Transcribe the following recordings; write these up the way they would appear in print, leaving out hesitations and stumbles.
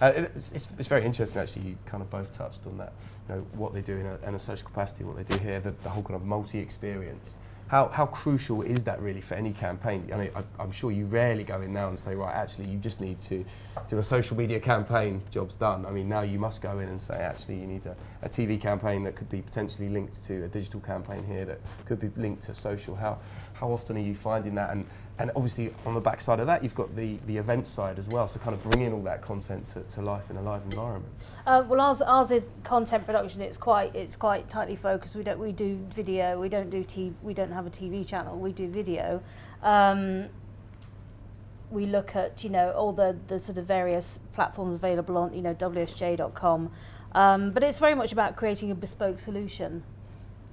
It's very interesting actually. You kind of both touched on that. You know what they do in a social capacity, what they do here, the whole kind of multi-experience. How crucial is that really for any campaign? I mean, I'm sure you rarely go in now and say, right, actually, you just need to do a social media campaign, job's done. I mean, now you must go in and say, actually, you need a TV campaign that could be potentially linked to a digital campaign here that could be linked to social. How often are you finding that? And obviously, on the back side of that, you've got the event side as well, so kind of bringing all that content to life in a live environment. Well, ours is content production. It's quite tightly focused. We do video. We don't do TV. We don't have a TV channel. We do video. We look at all the sort of various platforms available on WSJ.com, but it's very much about creating a bespoke solution.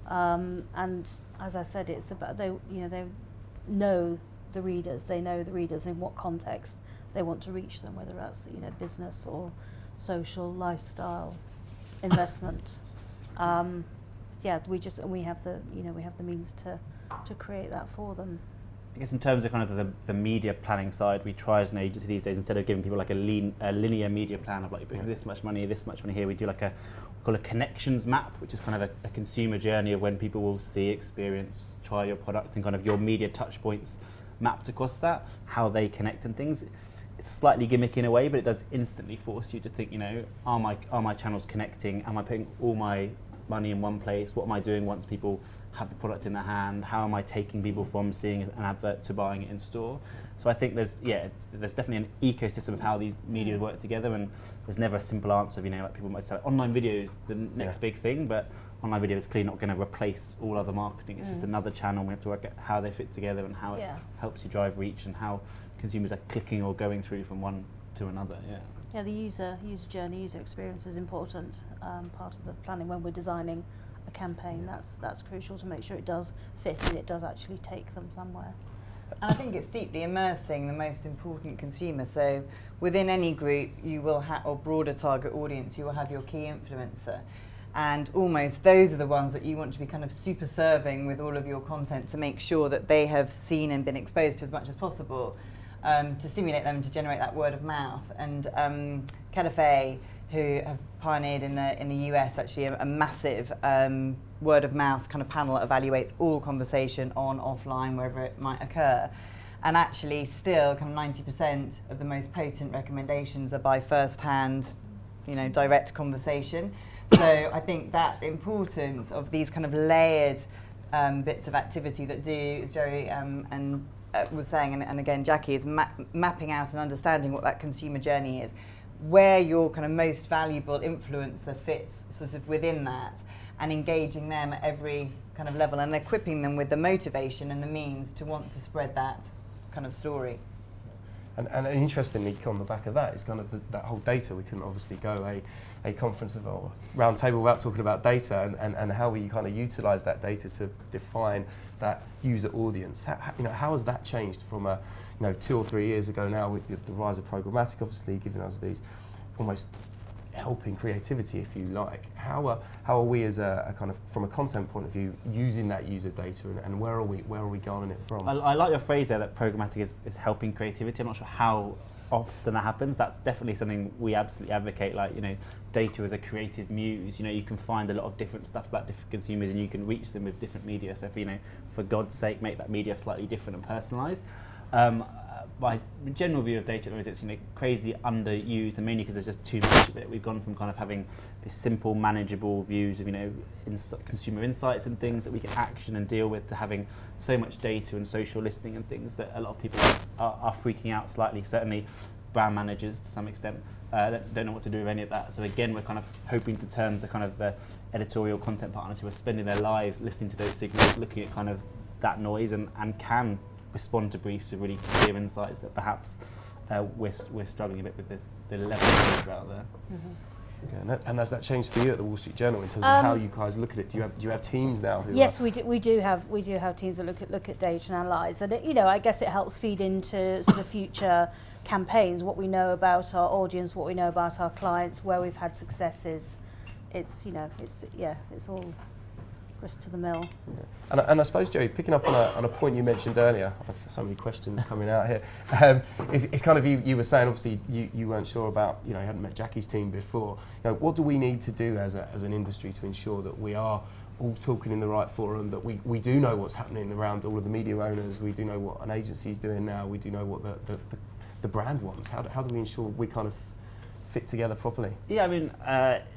And as I said, it's about they know the readers. They know the readers in what context they want to reach them, whether that's business or social, lifestyle, investment. We have the means to create that for them. I guess in terms of kind of the media planning side, we try as an agency these days, instead of giving people like a linear media plan of like this much money here, we do like we call a connections map, which is kind of a consumer journey of when people will see, experience, try your product, and kind of your media touch points mapped across that, how they connect and things. It's slightly gimmicky in a way, but it does instantly force you to think, are my channels connecting? Am I putting all my money in one place? What am I doing once people have the product in their hand? How am I taking people from seeing an advert to buying it in store? So I think there's definitely an ecosystem of how these media work together, and there's never a simple answer. Like people might say online video is the next big thing, but online video is clearly not going to replace all other marketing. It's just another channel. We have to work out how they fit together and how it helps you drive reach and how consumers are clicking or going through from one to another. Yeah, the user journey, user experience is important part of the planning when we're designing a campaign. That's crucial to make sure it does fit and it does actually take them somewhere. And I think it's deeply immersing the most important consumer. So within any group, you will have, or broader target audience, you will have your key influencer. And almost those are the ones that you want to be kind of super serving with all of your content to make sure that they have seen and been exposed to as much as possible, to stimulate them to generate that word of mouth. And Calife, who have pioneered in the US actually a massive word of mouth kind of panel that evaluates all conversation on, offline, wherever it might occur. And actually still kind of 90% of the most potent recommendations are by first-hand, direct conversation. So I think that importance of these kind of layered bits of activity that do, as Jerry was saying, and again Jackie, is mapping out and understanding what that consumer journey is, where your kind of most valuable influencer fits sort of within that, and engaging them at every kind of level and equipping them with the motivation and the means to want to spread that kind of story. And interestingly, on the back of that is kind of that whole data. We couldn't obviously go a conference of a round table without talking about data and how we kind of utilise that data to define that user audience. How has that changed from 2 or 3 years ago now with the rise of programmatic, obviously giving us these almost helping creativity, if you like. How are we as a kind of, from a content point of view, using that user data, and where are we garnering it from? I like your phrase there that programmatic is helping creativity. I'm not sure how often that happens. That's definitely something we absolutely advocate. Data as a creative muse. You can find a lot of different stuff about different consumers, and you can reach them with different media. So for God's sake, make that media slightly different and personalised. My general view of data is it's crazily underused, and mainly because there's just too much of it. We've gone from kind of having this simple, manageable views of consumer insights and things that we can action and deal with, to having so much data and social listening and things that a lot of people are freaking out slightly. Certainly, brand managers to some extent don't know what to do with any of that. So again, we're kind of hoping to turn to kind of the editorial content partners who are spending their lives listening to those signals, looking at kind of that noise, and can respond to briefs with really clear insights that perhaps we're struggling a bit with the level of data out there. Mm-hmm. Okay, and has that changed for you at the Wall Street Journal in terms of how you guys look at it? Do you have teams now who? Yes, we do have teams that look at data and analyse, and I guess it helps feed into sort of future campaigns, what we know about our audience, what we know about our clients, where we've had successes. It's all grist to the mill. Yeah. And I suppose, Joey, picking up on a point you mentioned earlier, there's so many questions coming out here, it's kind of you were saying, obviously, you weren't sure about, you hadn't met Jackie's team before. What do we need to do as an industry to ensure that we are all talking in the right forum, that we do know what's happening around all of the media owners, we do know what an agency's doing now, we do know what the brand wants? How do we ensure we kind of fit together properly? Yeah, I mean,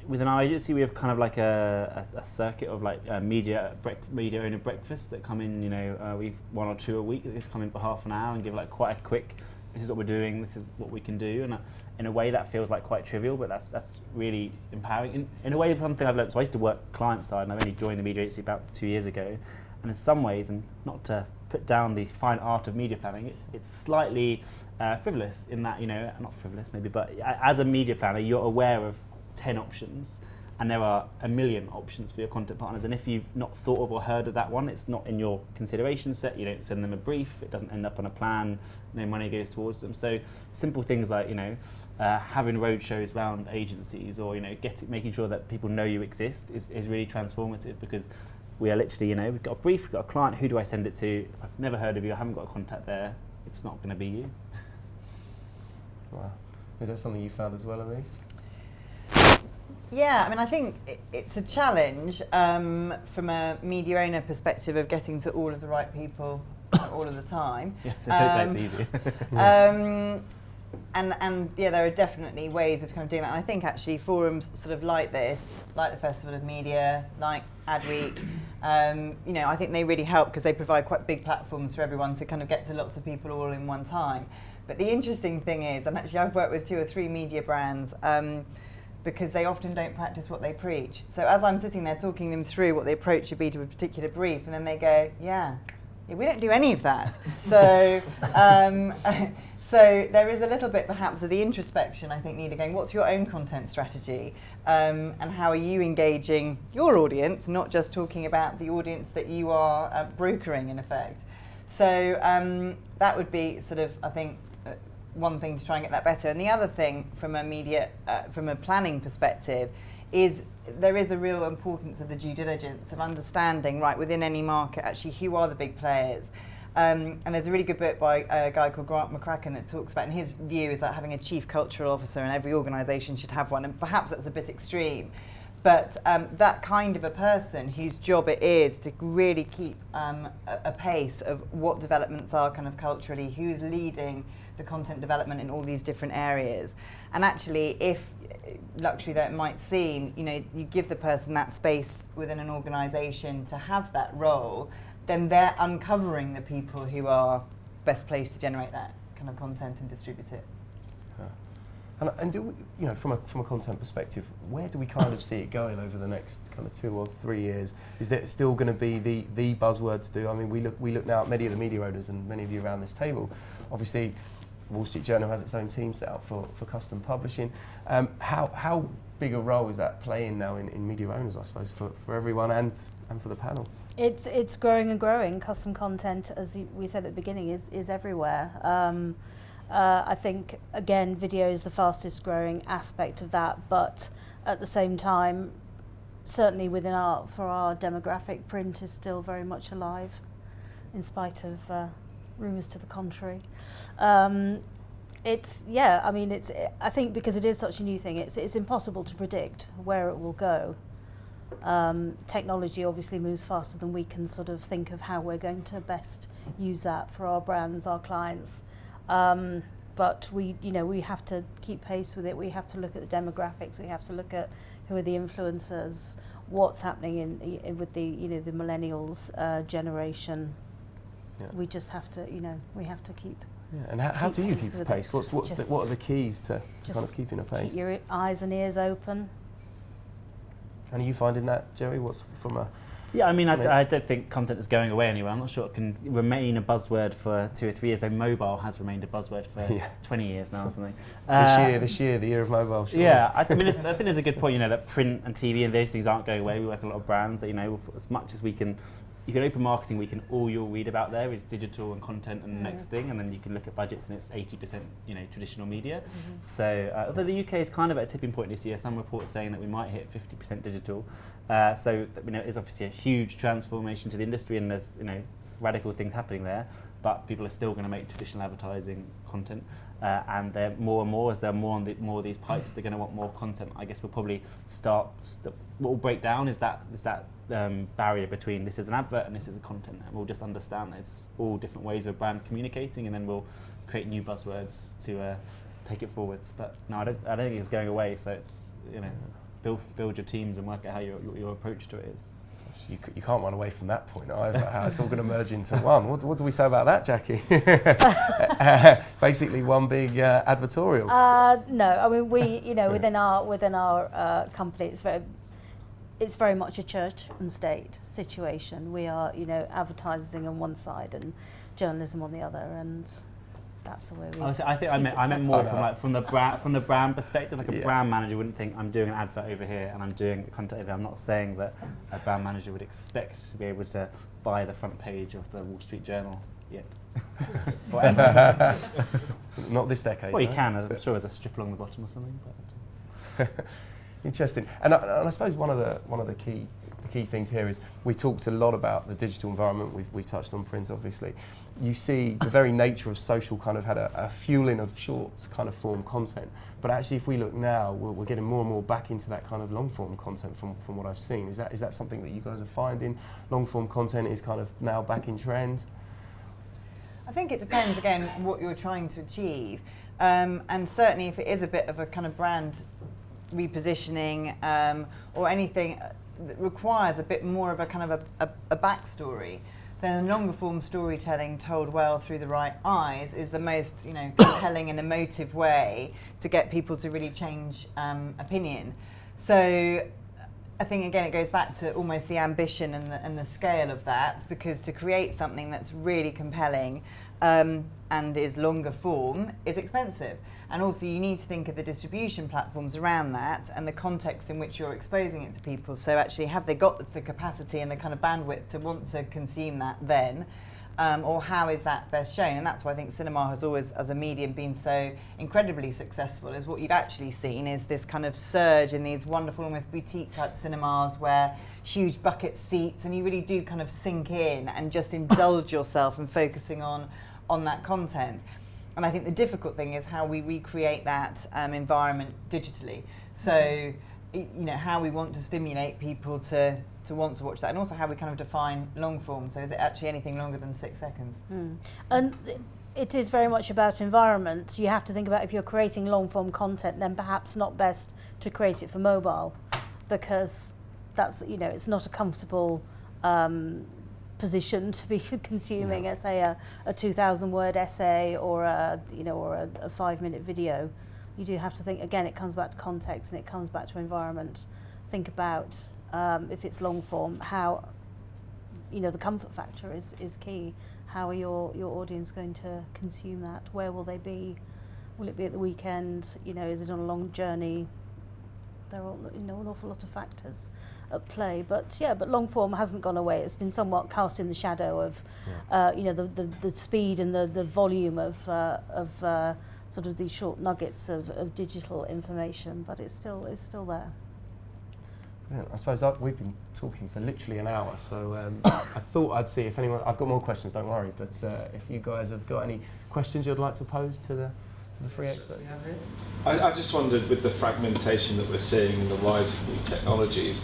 within our agency, we have kind of like a circuit of like media owner breakfasts that come in. We've 1 or 2 a week that just come in for half an hour and give like quite a quick, this is what we're doing, this is what we can do, and in a way that feels like quite trivial, but that's really empowering. In a way, something I've learned. So I used to work client side, and I've only joined the media agency about 2 years ago, and in some ways, and not to put down the fine art of media planning, it's slightly frivolous in that, not frivolous maybe, but as a media planner, you're aware of 10 options, and there are a million options for your content partners. And if you've not thought of or heard of that one, it's not in your consideration set. You don't send them a brief. It doesn't end up on a plan. No money goes towards them. So simple things like, having road shows around agencies, or making sure that people know you exist is really transformative, because we are literally, we've got a brief, we've got a client. Who do I send it to? I've never heard of you. I haven't got a contact there. It's not going to be you. Wow. Is that something you found as well, Amice? Yeah, I mean, I think it's a challenge from a media owner perspective of getting to all of the right people all of the time. Yeah, don't say it's easy. And yeah, there are definitely ways of kind of doing that. And I think actually forums sort of like this, like the Festival of Media, like Adweek, I think they really help because they provide quite big platforms for everyone to kind of get to lots of people all in one time. But the interesting thing is, and actually I've worked with 2 or 3 media brands because they often don't practice what they preach. So as I'm sitting there talking them through what the approach should be to a particular brief, and then they go, yeah, we don't do any of that. So so there is a little bit perhaps of the introspection, I think, needed going, what's your own content strategy? And how are you engaging your audience, not just talking about the audience that you are brokering in effect. So that would be sort of, I think, one thing to try and get that better. And the other thing from a media, from a planning perspective, is there is a real importance of the due diligence of understanding, right, within any market, actually, who are the big players. And there's a really good book by a guy called Grant McCracken that talks about, and his view is that having a chief cultural officer, and every organisation should have one, and perhaps that's a bit extreme. But that kind of a person whose job it is to really keep a pace of what developments are kind of culturally, who's leading the content development in all these different areas. And actually, if luxury that it might seem, you give the person that space within an organisation to have that role, then they're uncovering the people who are best placed to generate that kind of content and distribute it. And do we, from a content perspective, where do we kind of see it going over the next kind of 2 or 3 years? Is there still going to be the buzzword to do? I mean, we look now at many of the media owners and many of you around this table. Obviously, Wall Street Journal has its own team set up for custom publishing. How big a role is that playing now in media owners, I suppose, for everyone and for the panel? It's growing and growing. Custom content, as we said at the beginning, is everywhere. I think, again, video is the fastest growing aspect of that, but at the same time, certainly for our demographic, print is still very much alive, in spite of rumours to the contrary. I think because it is such a new thing, it's impossible to predict where it will go. Technology obviously moves faster than we can sort of think of how we're going to best use that for our brands, our clients. But we have to keep pace with it. We have to look at the demographics. We have to look at who are the influencers, what's happening with the the millennials generation. Yeah. We just have to we have to keep. Yeah. And how do you keep pace? What are the keys to kind of keeping a pace? Keep your eyes and ears open. And are you finding that, Jerry? What's from a... Yeah, I mean, I don't think content is going away anywhere. I'm not sure it can remain a buzzword for 2 or 3 years, though mobile has remained a buzzword for 20 years now or something. This year, the year of mobile. Sure. Yeah, I think there's a good point, that print and TV and those things aren't going away. We work with a lot of brands that, as much as we can you can open marketing week and all you'll read about there is digital and content and the next thing, and then you can look at budgets and it's 80% traditional media. So although the UK is kind of at a tipping point this year, some reports saying that we might hit 50% digital. So it's obviously a huge transformation to the industry, and there's radical things happening there, but people are still going to make traditional advertising content. And they're more and more, as there are more of these pipes, they're going to want more content. I guess we'll probably what will break down is that barrier between this is an advert and this is a content, and we'll just understand that it's all different ways of brand communicating, and then we'll create new buzzwords to take it forwards. But no, I don't think it's going away. So it's build your teams and work out how your approach to it is. You can't run away from that point either, how it's all going to merge into one. What do we say about that, Jackie? Basically one big advertorial. No, I mean, we, within our company, it's very much a church and state situation. We are, advertising on one side and journalism on the other, and that's the way we. I think I meant more from the brand perspective. Like a brand manager wouldn't think I'm doing an advert over here and I'm doing content over here. I'm not saying that a brand manager would expect to be able to buy the front page of the Wall Street Journal yet. Not this decade. Well, you can. I'm sure there's a strip along the bottom or something. But. Interesting. And I suppose one of the key things here is we talked a lot about the digital environment. We've touched on print, obviously. You see the very nature of social kind of had a fueling of short kind of form content. But actually, if we look now, we're getting more and more back into that kind of long form content from what I've seen. Is that something that you guys are finding? Long form content is kind of now back in trend? I think it depends, again, what you're trying to achieve. And certainly if it is a bit of a kind of brand repositioning or anything that requires a bit more of a kind of a backstory, then longer form storytelling told well through the right eyes is the most compelling and emotive way to get people to really change opinion. So I think again it goes back to almost the ambition and the scale of that, because to create something that's really compelling and is longer form is expensive. And also you need to think of the distribution platforms around that and the context in which you're exposing it to people. So actually, have they got the capacity and the kind of bandwidth to want to consume that then? Or how is that best shown? And that's why I think cinema has always, as a medium, been so incredibly successful, is what you've actually seen is this kind of surge in these wonderful, almost boutique type cinemas where huge bucket seats, and you really do kind of sink in and just indulge yourself and focusing on that content. And I think the difficult thing is how we recreate that environment digitally. So, how we want to stimulate people to want to watch that, and also how we kind of define long form. So is it actually anything longer than 6 seconds? And it is very much about environment. You have to think about, if you're creating long form content, then perhaps not best to create it for mobile, because that's, it's not a comfortable position to be consuming, say a 2,000 word essay or a 5-minute video. You do have to think, again, it comes back to context and it comes back to environment. Think about if it's long form, how the comfort factor is key. How are your audience going to consume that? Where will they be? Will it be at the weekend? Is it on a long journey? There are an awful lot of factors at play, but long form hasn't gone away. It's been somewhat cast in the shadow of the speed and the volume of sort of these short nuggets of digital information, but it's still there. Yeah, I suppose we've been talking for literally an hour, so I thought I'd see if anyone. I've got more questions, don't worry. But if you guys have got any questions you'd like to pose to the three experts. I just wondered, with the fragmentation that we're seeing and the rise of new technologies,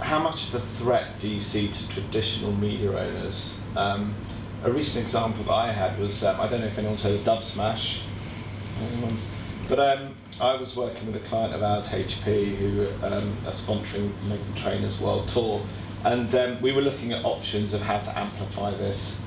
how much of a threat do you see to traditional media owners? A recent example that I had was, I don't know if anyone's heard of Dub Smash, but I was working with a client of ours, HP, who are sponsoring Meghan Trainor's World Tour, and we were looking at options of how to amplify this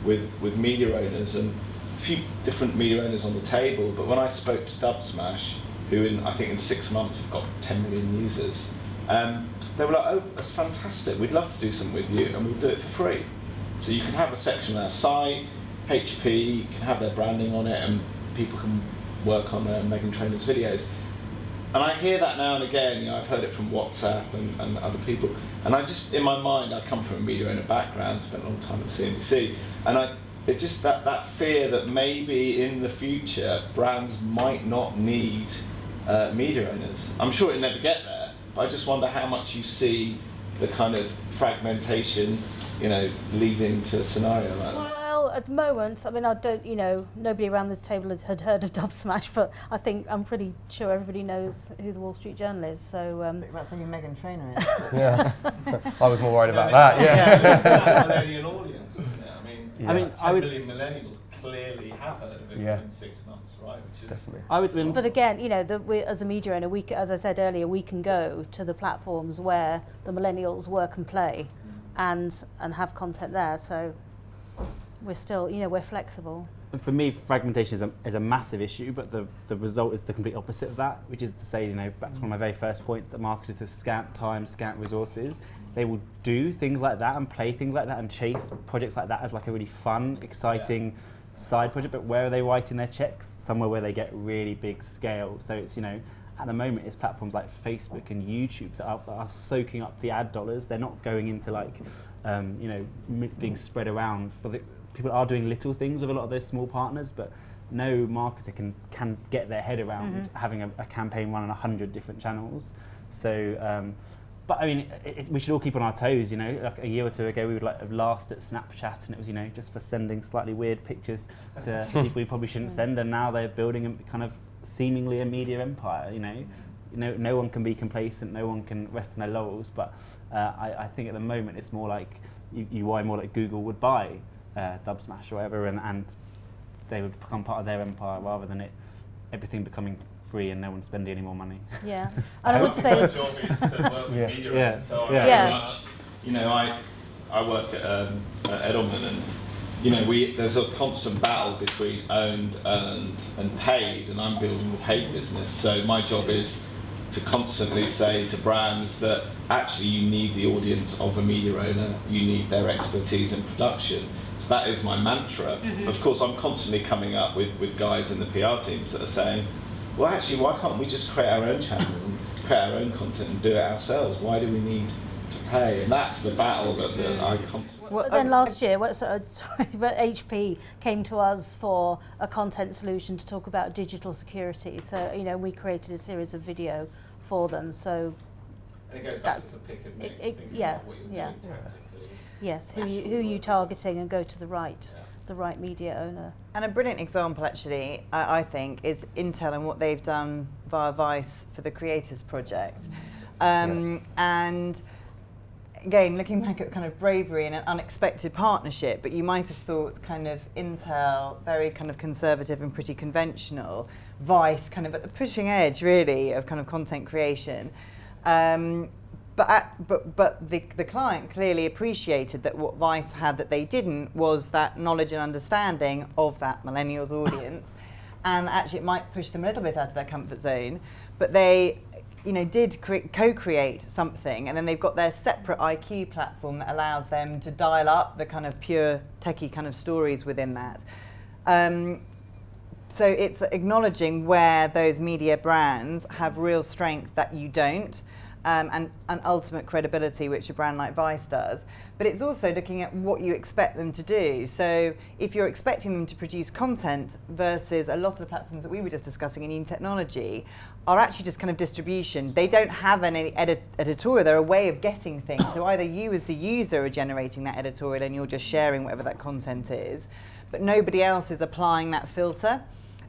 with media owners, and a few different media owners on the table. But when I spoke to Dub Smash, who I think in 6 months have got 10 million users, they were like, "Oh, that's fantastic, we'd love to do something with you, and we'll do it for free." So you can have a section on our site, HP can have their branding on it, and people can work on Meghan Trainor's videos. I hear that now and again. You know, I've heard it from WhatsApp and other people. And I just, in my mind, I come from a media owner background, spent a long time at CNBC, and it's just that fear that maybe in the future brands might not need media owners. I'm sure it'll never get there, but I just wonder how much you see the kind of fragmentation, you know, leading to a scenario like that. Well, at the moment, I mean, I don't, you know, nobody around this table had heard of Dubsmash, but I'm pretty sure everybody knows who the Wall Street Journal is. So That's who Meghan Trainor is. Yeah, I was more worried about that. Yeah. It's that millennial audience, isn't it? I mean, 10 I would, million millennials clearly have heard of it within 6 months, right? Which is Definitely. But again, you know, we, as a media owner, as I said earlier, we can go to the platforms where the millennials work and play, and have content there. So we're still, you know, we're flexible. And for me, fragmentation is a massive issue, but the result is the complete opposite of that, which is to say, you know, back to one of my very first points, that marketers have scant time, scant resources. They will do things like that and play things like that and chase projects like that as like a really fun, exciting side project. But where are they writing their checks? Somewhere where they get really big scale. So it's, you know, at the moment it's platforms like Facebook and YouTube that are soaking up the ad dollars. They're not going into like, you know, being spread around. But people are doing little things with a lot of those small partners, but no marketer can get their head around having a campaign run on 100 different channels. So, but I mean, we should all keep on our toes, you know. Like a year or two ago, we would like have laughed at Snapchat, and it was, you know, just for sending slightly weird pictures to people we probably shouldn't send, and now they're building a kind of seemingly a media empire, you know. No one can be complacent, no one can rest on their laurels, but I think at the moment it's more like you buy more like Google would buy Dubsmash or whatever, and they would become part of their empire rather than everything becoming free and no one spending any more money. Yeah, and I would say my job is to work with media, so I very much, you know, I work at Edelman, and you know, there's a constant battle between owned, earned, and paid, and I'm building the paid business. So my job is to constantly say to brands that actually you need the audience of a media owner, you need their expertise in production. So that is my mantra. Of course, I'm constantly coming up with guys in the PR teams that are saying, well, actually, why can't we just create our own channel and create our own content and do it ourselves? Why do we need to pay? And that's the battle that I constantly... But then last year, but HP came to us for a content solution to talk about digital security. So, you know, we created a series of video for them. So and it goes back to the pick and mix, thinking about what you're doing tactically. Yes, who you targeting, and go to the right media owner. And a brilliant example, actually, I think, is Intel and what they've done via Vice for the Creators Project. And again, looking back at kind of bravery and an unexpected partnership, but you might have thought kind of Intel, very kind of conservative and pretty conventional, Vice kind of at the pushing edge, really, of kind of content creation. But the client clearly appreciated that what Vice had that they didn't was that knowledge and understanding of that millennials audience, and actually it might push them a little bit out of their comfort zone, but they, you know, did co-create something, and then they've got their separate IQ platform that allows them to dial up the kind of pure techie kind of stories within that. So it's acknowledging where those media brands have real strength that you don't. And ultimate credibility, which a brand like Vice does. But it's also looking at what you expect them to do. So if you're expecting them to produce content versus a lot of the platforms that we were just discussing in new technology are actually just kind of distribution. They don't have any editorial, they're a way of getting things. So either you as the user are generating that editorial and you're just sharing whatever that content is, but nobody else is applying that filter.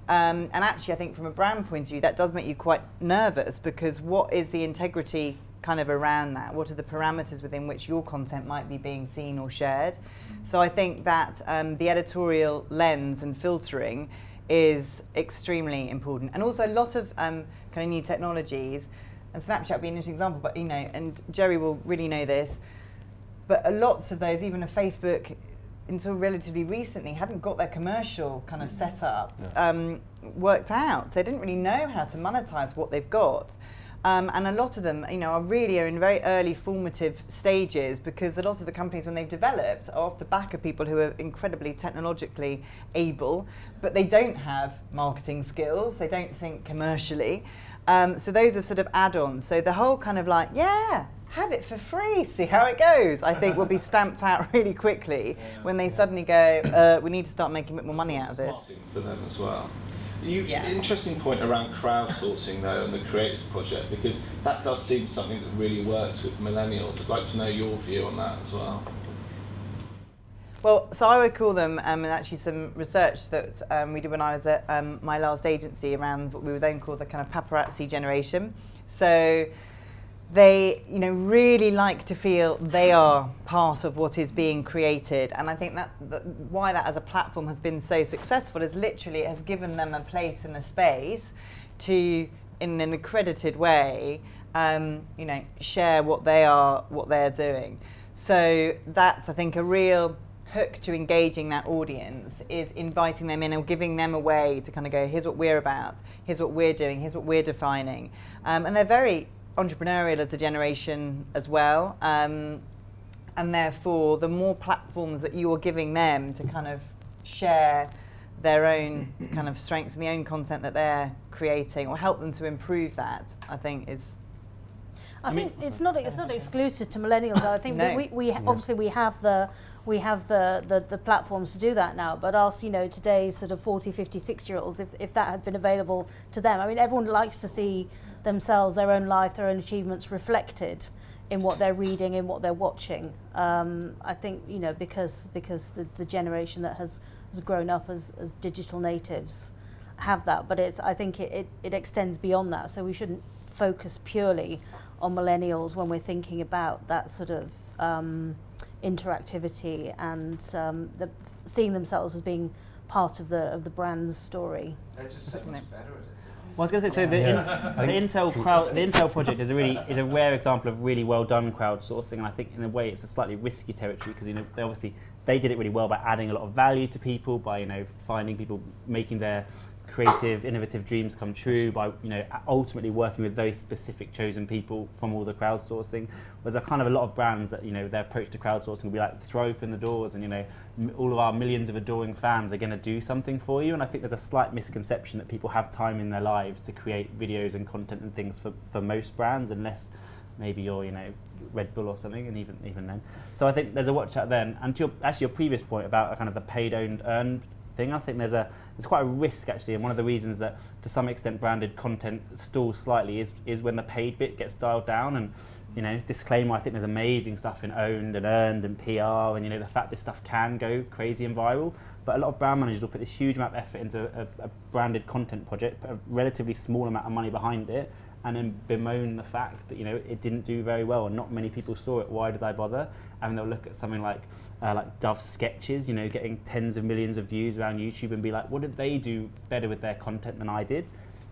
And actually, I think from a brand point of view, that does make you quite nervous, because what is the integrity kind of around that? What are the parameters within which your content might be being seen or shared? So I think that the editorial lens and filtering is extremely important. And also a lot of kind of new technologies, and Snapchat would be an interesting example, but you know, and Jerry will really know this, but lots of those, even a Facebook, until relatively recently, hadn't got their commercial kind of setup worked out. They didn't really know how to monetize what they've got. And a lot of them, you know, are in very early formative stages, because a lot of the companies, when they've developed, are off the back of people who are incredibly technologically able, but they don't have marketing skills, they don't think commercially. So those are sort of add-ons. So the whole kind of like, yeah, have it for free, see how it goes, I think will be stamped out really quickly when they suddenly go, we need to start making a bit more money out of this. For them as well. Interesting point around crowdsourcing though and the Creators Project, because that does seem something that really works with millennials. I'd like to know your view on that as well. Well, so I would call them, and actually some research that we did when I was at my last agency around what we would then call the kind of paparazzi generation. So they, really like to feel they are part of what is being created, and I think that why that as a platform has been so successful is literally it has given them a place and a space to, in an accredited way, share what they're doing. So that's, I think, a real hook to engaging that audience, is inviting them in and giving them a way to kind of go, here's what we're about, here's what we're doing, here's what we're defining, and they're very entrepreneurial as a generation as well, and therefore the more platforms that you are giving them to kind of share their own kind of strengths and the own content that they're creating, or help them to improve that, I think is. I think it's not exclusive to millennials. I think No. we obviously we have the platforms to do that now, but ask today's sort of 40, 50, 60-year-olds if that had been available to them. I mean, everyone likes to see themselves, their own life, their own achievements reflected in what they're reading, in what they're watching. I think because the generation that has grown up as digital natives have that, but I think it extends beyond that. So we shouldn't focus purely on millennials when we're thinking about that sort of interactivity and seeing themselves as being part of the brand's story. They're just so much better at it. Well, I was going to say, so the Intel project is a rare example of really well done crowdsourcing, and I think in a way it's a slightly risky territory because they did it really well by adding a lot of value to people, by finding people, making their creative, innovative dreams come true, by ultimately working with very specific chosen people from all the crowdsourcing. Whereas there are kind of a lot of brands that their approach to crowdsourcing will be like throw open the doors and all of our millions of adoring fans are going to do something for you. And I think there's a slight misconception that people have time in their lives to create videos and content and things for most brands, unless maybe you're Red Bull or something, and even then. So I think there's a watch out there. And to your previous point about kind of the paid owned earned thing, I think there's quite a risk actually, and one of the reasons that to some extent branded content stalls slightly is when the paid bit gets dialed down. And disclaimer, I think there's amazing stuff in owned and earned and PR, and the fact this stuff can go crazy and viral, but a lot of brand managers will put this huge amount of effort into a branded content project, put a relatively small amount of money behind it, and then bemoan the fact that it didn't do very well and not many people saw it. Why did I bother? And they'll look at something like Dove's sketches, getting tens of millions of views around YouTube, and be like, what did they do better with their content than I did?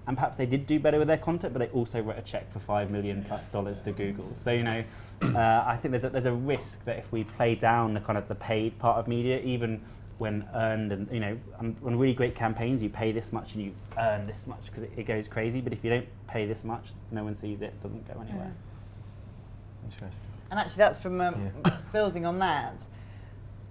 And perhaps they did do better with their content, but they also wrote a check for $5 million+ to Google. So I think there's a risk that if we play down the kind of the paid part of media, even when earned, and on really great campaigns you pay this much and you earn this much because it goes crazy, but if you don't pay this much, no one sees it, doesn't go anywhere. Interesting. And actually that's from building on that,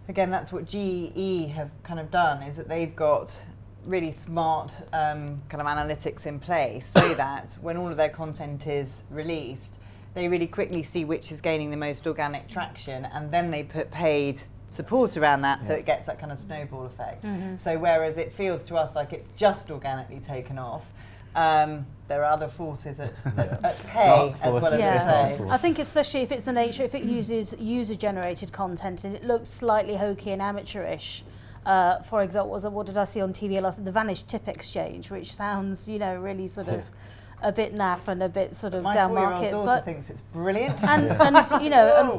again, that's what GE have kind of done, is that they've got really smart kind of analytics in place so that when all of their content is released, they really quickly see which is gaining the most organic traction, and then they put paid support around that, so it gets that kind of snowball effect. Mm-hmm. So whereas it feels to us like it's just organically taken off, there are other forces at play as well as at play. I think especially if it's the nature, if it uses user-generated content and it looks slightly hokey and amateurish. For example, what did I see on TV last? The Vanished Tip Exchange, which sounds, really sort of a bit naff and a bit sort of down market. My 4-year-old daughter thinks it's brilliant. And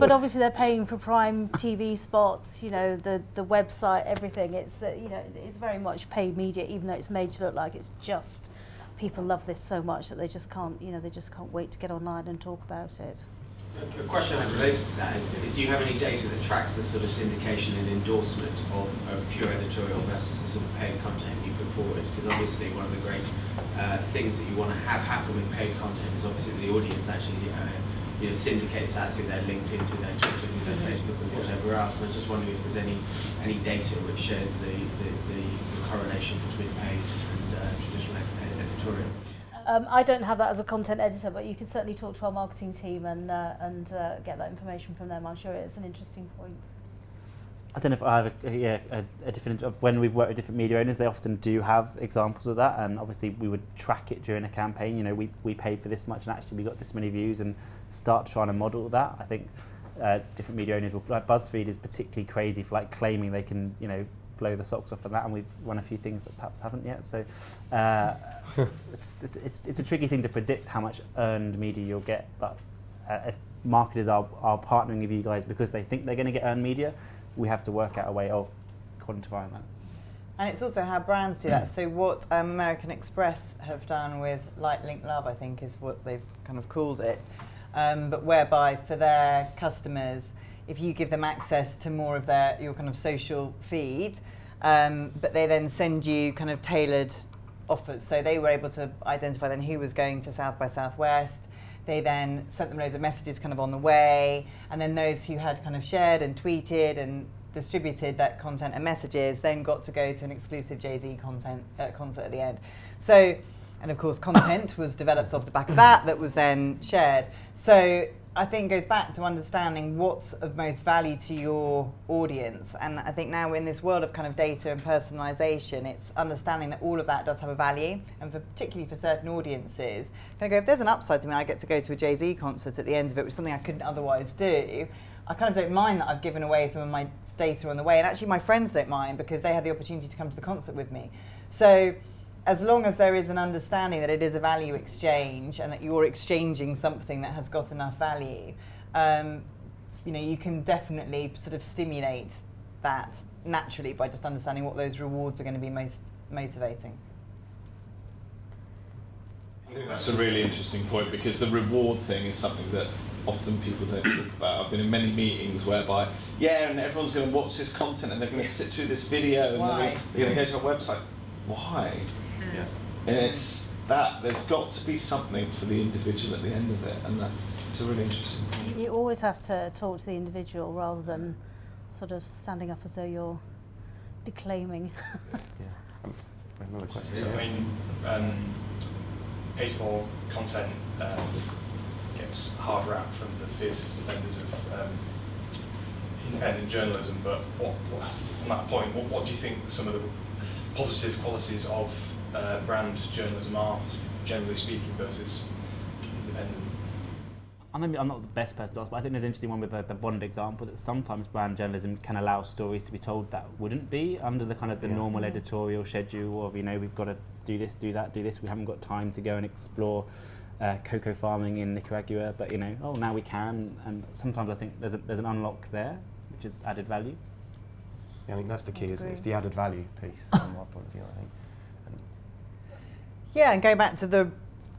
but obviously they're paying for prime TV spots, the website, everything. It's it's very much paid media, even though it's made to look like it's just people love this so much that they just can't wait to get online and talk about it. A question I have related to that is do you have any data that tracks the sort of syndication and endorsement of pure editorial versus the sort of paid content you put forward? Because obviously one of the great things that you want to have happen with paid content is obviously the audience actually syndicates that through their LinkedIn, through their Twitter, through their Facebook, or whatever else. And I was just wondering if there's any data which shows the correlation between paid and traditional editorial. I don't have that as a content editor, but you can certainly talk to our marketing team and get that information from them. I'm sure it's an interesting point. I don't know if I have a different, when we've worked with different media owners, they often do have examples of that, and obviously we would track it during a campaign. You know, we paid for this much and actually we got this many views, and start trying to model that. I think different media owners will, like BuzzFeed is particularly crazy for like claiming they can, you know, blow the socks off of that, and we've run a few things that perhaps haven't yet. So it's a tricky thing to predict how much earned media you'll get, but if marketers are partnering with you guys because they think they're going to get earned media, we have to work out a way of quantifying that. And it's also how brands do that. So what American Express have done with Light Link Love, I think is what they've kind of called it, but whereby for their customers, if you give them access to more of your kind of social feed, but they then send you kind of tailored offers. So they were able to identify then who was going to South by Southwest. They then sent them loads of messages kind of on the way, and then those who had kind of shared and tweeted and distributed that content and messages then got to go to an exclusive Jay-Z concert at the end. So, and of course content was developed off the back of that was then shared. So I think it goes back to understanding what's of most value to your audience. And I think now in this world of kind of data and personalization, it's understanding that all of that does have a value. And particularly for certain audiences, if there's an upside to me, I get to go to a Jay-Z concert at the end of it, which is something I couldn't otherwise do. I kind of don't mind that I've given away some of my data on the way. And actually my friends don't mind because they had the opportunity to come to the concert with me. So as long as there is an understanding that it is a value exchange and that you're exchanging something that has got enough value, you can definitely sort of stimulate that naturally by just understanding what those rewards are going to be most motivating. I think that's a really interesting point, because the reward thing is something that often people don't talk about. I've been in many meetings whereby, and everyone's going to watch this content and they're going to sit through this video and they're going to go to our website. Why? Yeah. And it's that there's got to be something for the individual at the end of it, and it's a really interesting point. You always have to talk to the individual rather than sort of standing up as though you're declaiming. Another question. So, I mean, paid for content gets hard rap from the fiercest defenders of independent journalism, but on that point, what do you think some of the positive qualities of brand journalism are, generally speaking, versus independent? I'm not the best person to ask, but I think there's an interesting one with the Bond example, that sometimes brand journalism can allow stories to be told that wouldn't be under the kind of the normal editorial schedule of, we've got to do this, do that, do this. We haven't got time to go and explore cocoa farming in Nicaragua, but now we can. And sometimes I think there's an unlock there, which is added value. Yeah, I think that's the key, isn't it? It's the added value piece from my point of view, I think. And going back to the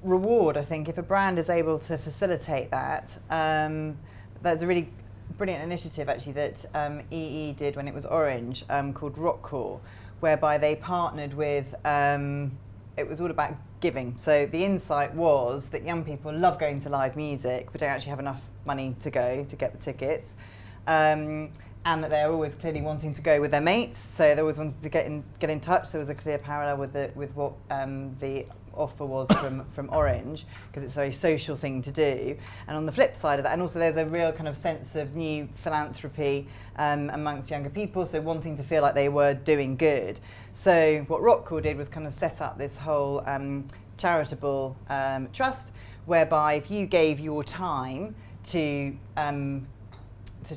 reward, I think if a brand is able to facilitate that, that's a really brilliant initiative actually that EE did when it was Orange, called Rockcore, whereby they partnered with, it was all about giving. So the insight was that young people love going to live music but don't actually have enough money to go to get the tickets. And that they're always clearly wanting to go with their mates, so they always wanted to get in touch. There was a clear parallel with what the offer was from Orange, because it's a very social thing to do. And on the flip side of that, and also there's a real kind of sense of new philanthropy amongst younger people, so wanting to feel like they were doing good. So what Rockcore did was kind of set up this whole charitable trust, whereby if you gave your time to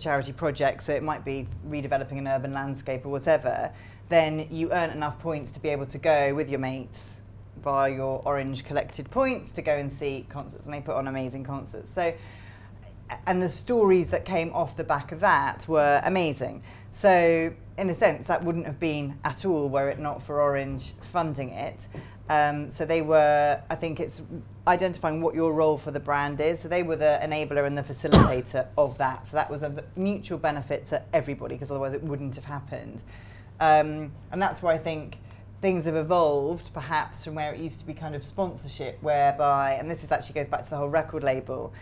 charity projects, so it might be redeveloping an urban landscape or whatever, then you earn enough points to be able to go with your mates via your Orange collected points to go and see concerts, and they put on amazing concerts. So, and the stories that came off the back of that were amazing. So in a sense, that wouldn't have been at all were it not for Orange funding it. So they were, I think it's identifying what your role for the brand is. So they were the enabler and the facilitator of that. So that was a mutual benefit to everybody, because otherwise it wouldn't have happened. And that's where I think things have evolved, perhaps, from where it used to be kind of sponsorship, whereby, and this is actually goes back to the whole record label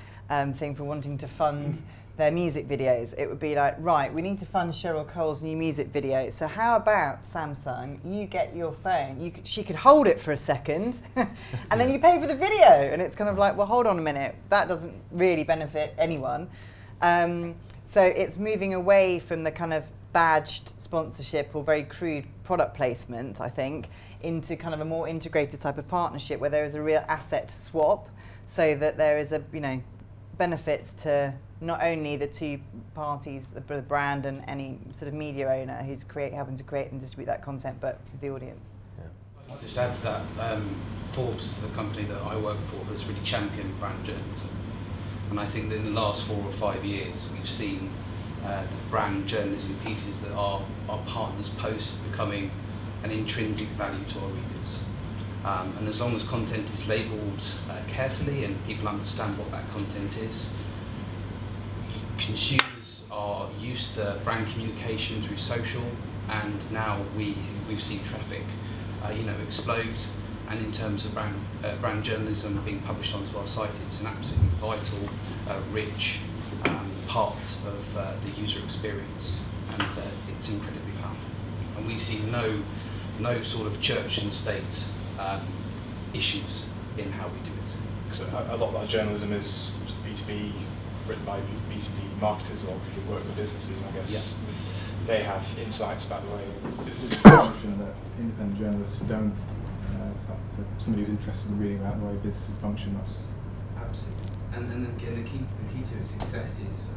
thing, for wanting to fund their music videos. It would be like, right, we need to fund Cheryl Cole's new music video. So how about Samsung, you get your phone, she could hold it for a second and then you pay for the video. And it's kind of like, well, hold on a minute, that doesn't really benefit anyone. So it's moving away from the kind of badged sponsorship or very crude product placement, I think, into kind of a more integrated type of partnership where there is a real asset swap, so that there is a, you know, benefits to not only the two parties, the brand and any sort of media owner who's helping to create and distribute that content, but the audience. I'll just add to that, Forbes, the company that I work for, has really championed brand journalism. And I think that in the last 4 or 5 years, we've seen the brand journalism pieces that our partners post becoming an intrinsic value to our readers. And as long as content is labelled carefully and people understand what that content is, consumers are used to brand communication through social, and now we've seen traffic explode. And in terms of brand journalism being published onto our site, it's an absolutely vital, rich part of the user experience, and it's incredibly powerful. And we see no sort of church and state issues in how we do it. So a lot of our journalism is B2B, written by B2B marketers or people who work for businesses, and I guess they have insights about the way businesses function that independent journalists don't. For somebody who's interested in reading about the way businesses function, that's absolutely. And then again, the key to success is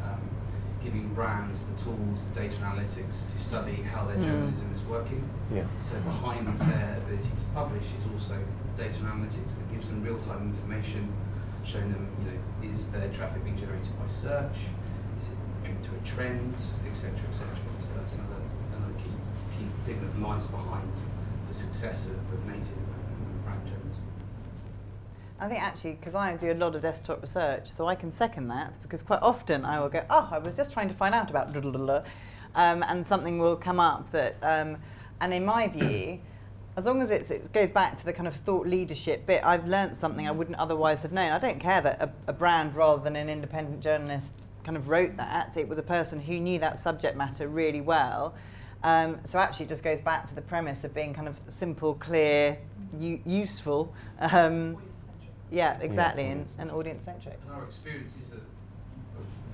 giving brands the tools, the data analytics to study how their journalism is working. Yeah. So behind their ability to publish is also data analytics that gives them real-time information, showing them, is their traffic being generated by search, is it going to a trend, etc., etc. So that's another key thing that lies behind the success of native brand journalism. I think actually, because I do a lot of desktop research, so I can second that, because quite often I will go, I was just trying to find out about and something will come up that, and in my view, as long as it goes back to the kind of thought leadership bit, I've learnt something I wouldn't otherwise have known. I don't care that a brand rather than an independent journalist kind of wrote that. It was a person who knew that subject matter really well. So actually it just goes back to the premise of being kind of simple, clear, useful. Yeah, exactly, and audience-centric. And our experience is that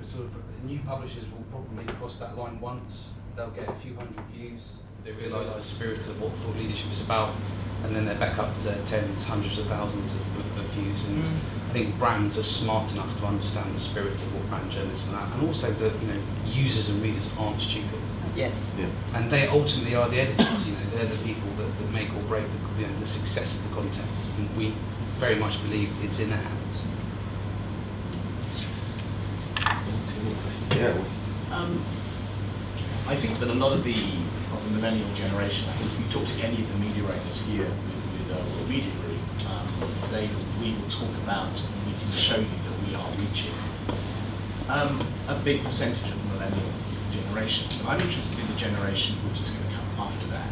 sort of new publishers will probably cross that line once, they'll get a few hundred views, they realise the spirit of what thought leadership is about, and then they're back up to tens, hundreds of thousands of views. And I think brands are smart enough to understand the spirit of what brand journalism is, and also that users and readers aren't stupid. Yes. Yeah. And they ultimately are the editors. They're the people that make or break the success of the content. And we very much believe it's in their hands. I think that a lot of the millennial generation, I think if you talk to any of the media owners here with a media group, we will talk about, and we can show you that we are reaching a big percentage of the millennial generation. I'm interested in the generation which is going to come after that.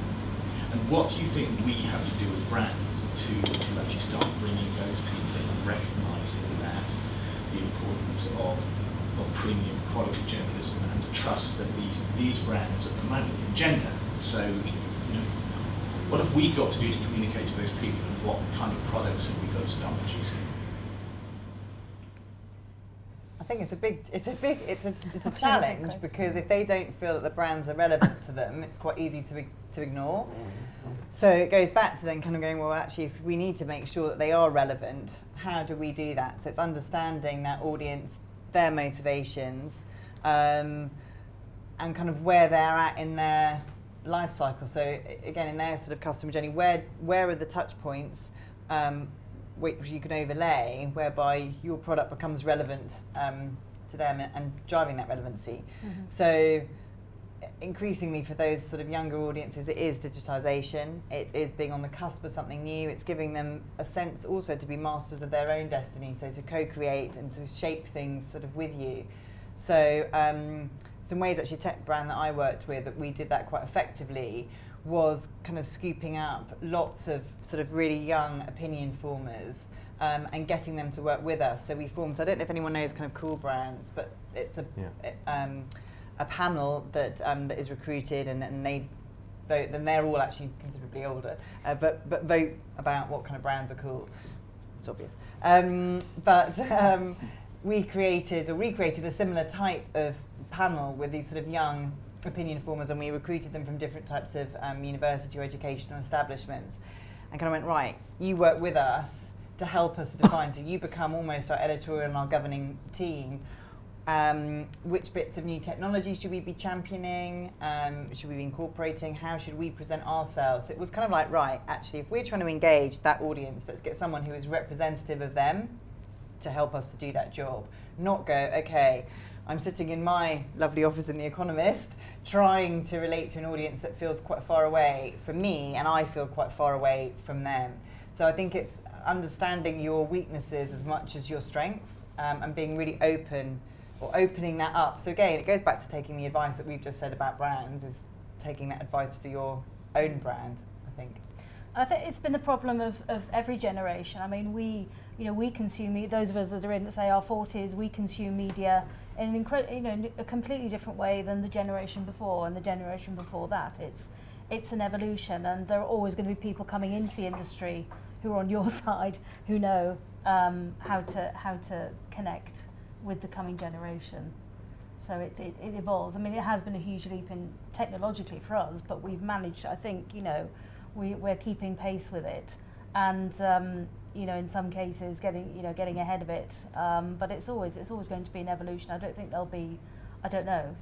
And what do you think we have to do as brands to actually start bringing those people in and recognising that the importance of premium quality journalism and the trust that these brands at the moment engender? So, what have we got to do to communicate to those people, and what kind of products have we got to start producing? I think it's a challenge, because if they don't feel that the brands are relevant to them, it's quite easy to ignore. So it goes back to then kind of going, well, actually, if we need to make sure that they are relevant, how do we do that? So it's understanding that audience, their motivations, and kind of where they're at in their life cycle. So again, in their sort of customer journey, where are the touch points which you can overlay, whereby your product becomes relevant to them and driving that relevancy. So increasingly for those sort of younger audiences, it is digitisation, it is being on the cusp of something new, it's giving them a sense also to be masters of their own destiny, so to co-create and to shape things sort of with you. So some ways, actually, tech brand that I worked with, that we did that quite effectively, was kind of scooping up lots of sort of really young opinion formers and getting them to work with us. So we formed, so I don't know if anyone knows kind of Cool Brands, but it's a panel that that is recruited, and then they vote. Then they're all actually considerably older, but vote about what kind of brands are cool. It's obvious. We created or recreated a similar type of panel with these sort of young opinion formers, and we recruited them from different types of university or educational establishments, and kind of went, right, you work with us to help us to define, so you become almost our editorial and our governing team. Which bits of new technology should we be championing? Should we be incorporating? How should we present ourselves? It was kind of like, right, actually, if we're trying to engage that audience, let's get someone who is representative of them to help us to do that job. Not go, okay, I'm sitting in my lovely office in The Economist trying to relate to an audience that feels quite far away from me, and I feel quite far away from them. So I think it's understanding your weaknesses as much as your strengths, and being really open, or opening that up. So again, it goes back to taking the advice that we've just said about brands, is taking that advice for your own brand, I think. I think it's been the problem of every generation. I mean, we consume, those of us that are in, say, our 40s, we consume media in a completely different way than the generation before and the generation before that. It's an evolution, and there are always going to be people coming into the industry who are on your side who know how to connect with the coming generation. So it evolves. I mean, it has been a huge leap in technologically for us, but we've managed, I think, we're keeping pace with it, and in some cases getting ahead of it. But it's always going to be an evolution. I don't think there'll be, I don't know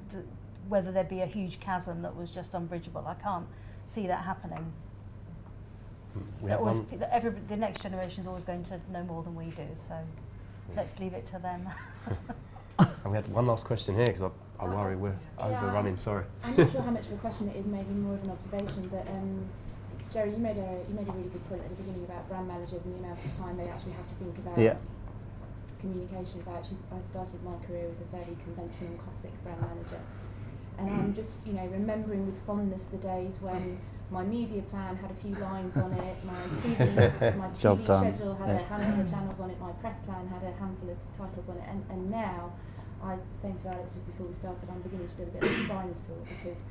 whether there'd be a huge chasm that was just unbridgeable. I can't see that happening. The next generation is always going to know more than we do, so let's leave it to them. And we had one last question here, because I worry we're overrunning, sorry. I'm not sure how much of a question it is, maybe more of an observation, but Jerry, you made a really good point at the beginning about brand managers and the amount of time they actually have to think about communications. I started my career as a fairly conventional classic brand manager, and I'm just remembering with fondness the days when my media plan had a few lines on it, my TV schedule had a handful of channels on it, my press plan had a handful of titles on it, and now, I was saying to Alex just before we started, I'm beginning to feel a bit like a dinosaur, because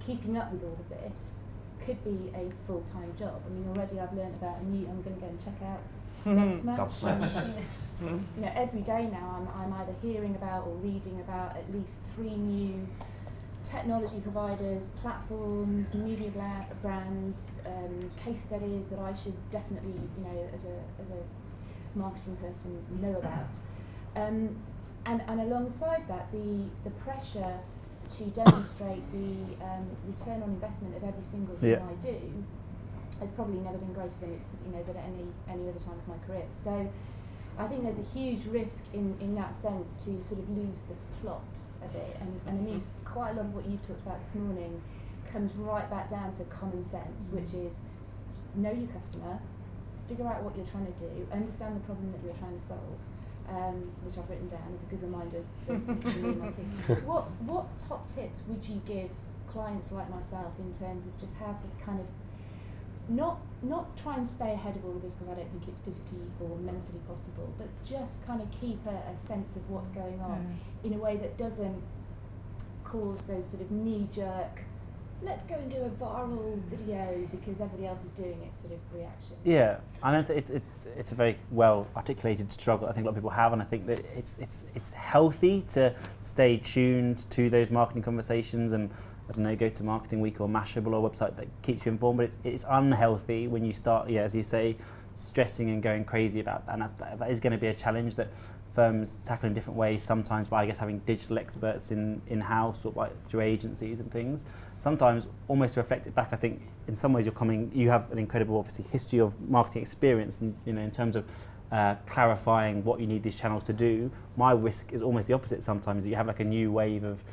keeping up with all of this could be a full-time job. I mean, already I've learned about I'm going to go and check out Dubsmash. Every day now I'm either hearing about or reading about at least 3 new technology providers, platforms, media brands, case studies that I should definitely, as a marketing person, know about. And alongside that, the pressure to demonstrate the return on investment of every single thing I do has probably never been greater than than any other time of my career. So I think there's a huge risk in that sense to sort of lose the plot of it. And Amice, quite a lot of what you've talked about this morning comes right back down to common sense, which is know your customer, figure out what you're trying to do, understand the problem that you're trying to solve, which I've written down as a good reminder for me and my team. What top tips would you give clients like myself in terms of just how to kind of not try and stay ahead of all of this, because I don't think it's physically or mentally possible, but just kind of keep a sense of what's going on in a way that doesn't cause those sort of knee-jerk, let's go and do a viral video because everybody else is doing it sort of reaction. Yeah, I know it's a very well articulated struggle I think a lot of people have, and I think that it's healthy to stay tuned to those marketing conversations and, I don't know, go to Marketing Week or Mashable or a website that keeps you informed, but it's unhealthy when you start, as you say, stressing and going crazy about that, and that is going to be a challenge that firms tackle in different ways, sometimes by, I guess, having digital experts in-house or through agencies and things. Sometimes, almost to reflect it back, I think in some ways you have an incredible, obviously, history of marketing experience, and in terms of clarifying what you need these channels to do. My risk is almost the opposite sometimes. You have like a new wave of,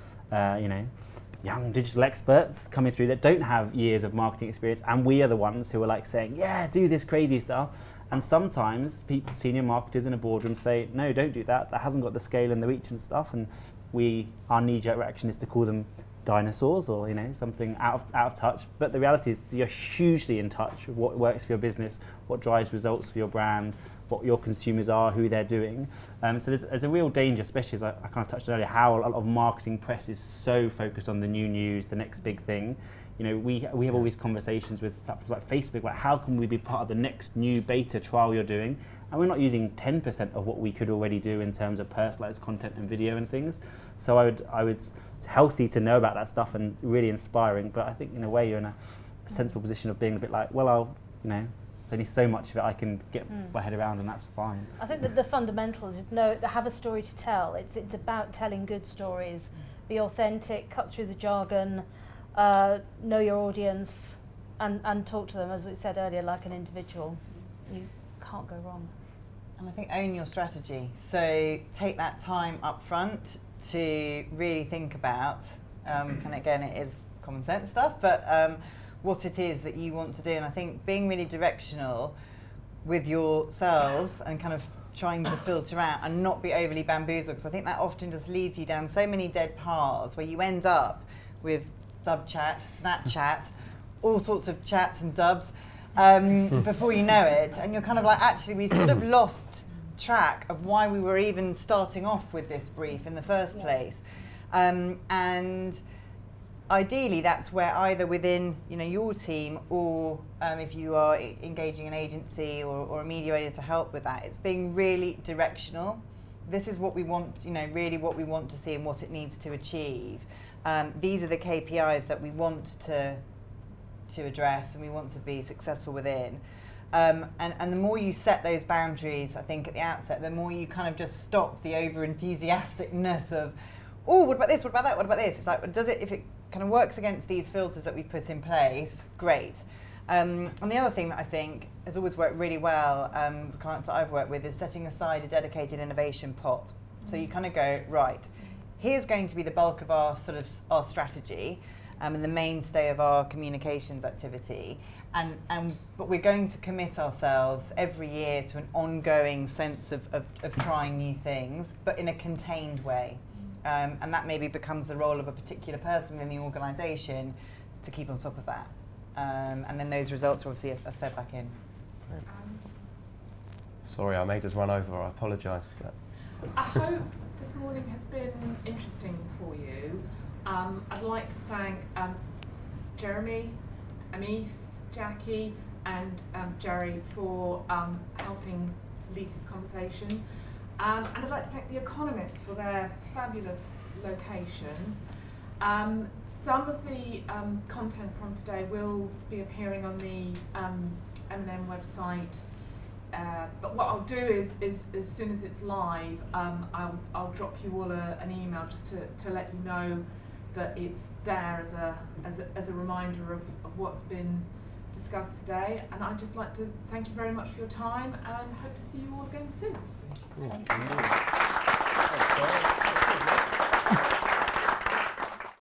young digital experts coming through that don't have years of marketing experience, and we are the ones who are like saying, do this crazy stuff. And sometimes people, senior marketers in a boardroom, say, no, don't do that. That hasn't got the scale and the reach and stuff. And our knee-jerk reaction is to call them dinosaurs or something out of touch, but the reality is you're hugely in touch with what works for your business, what drives results for your brand, what your consumers are, who they're doing. So there's a real danger, especially as I kind of touched on earlier, how a lot of marketing press is so focused on the new news, the next big thing. We have all these conversations with platforms like Facebook about how can we be part of the next new beta trial you're doing, and we're not using 10% of what we could already do in terms of personalized content and video and things. So I would it's healthy to know about that stuff and really inspiring, but I think in a way you're in a sensible position of being a bit like, well, there's only so much of it I can get my head around, and that's fine. I think that the fundamentals is have a story to tell. It's about telling good stories, be authentic, cut through the jargon, know your audience, and talk to them, as we said earlier, like an individual. You can't go wrong. And I think own your strategy. So take that time up front to really think about, and again, it is common sense stuff, but what it is that you want to do. And I think being really directional with yourselves and kind of trying to filter out and not be overly bamboozled, because I think that often just leads you down so many dead paths where you end up with dub chat, Snapchat, all sorts of chats and dubs before you know it, and you're kind of like, actually we sort of lost track of why we were even starting off with this brief in the first place. And ideally that's where either within your team or if you are engaging an agency or a mediator to help with that, it's being really directional. This is what we want, really what we want to see and what it needs to achieve. These are the KPIs that we want to address and we want to be successful within. And the more you set those boundaries, I think at the outset, the more you kind of just stop the over-enthusiasticness of, oh, what about this, what about that, what about this? It's like, if it kind of works against these filters that we've put in place, great. And the other thing that I think has always worked really well, clients that I've worked with, is setting aside a dedicated innovation pot. So you kind of go, right, here's going to be the bulk of our our strategy and the mainstay of our communications activity. But we're going to commit ourselves every year to an ongoing sense of trying new things, but in a contained way. And that maybe becomes the role of a particular person within the organisation to keep on top of that. And then those results obviously are fed back in. Sorry, I made us run over. I apologise for that. I hope this morning has been interesting for you. I'd like to thank Jeremy, Amice, Jackie and Jerry for helping lead this conversation. And I'd like to thank The Economist for their fabulous location. Some of the content from today will be appearing on the M&M website. But what I'll do is as soon as it's live, I'll drop you all an email just to let you know that it's there as a reminder of what's been discussed today. And I'd just like to thank you very much for your time and hope to see you all again soon. Thank you.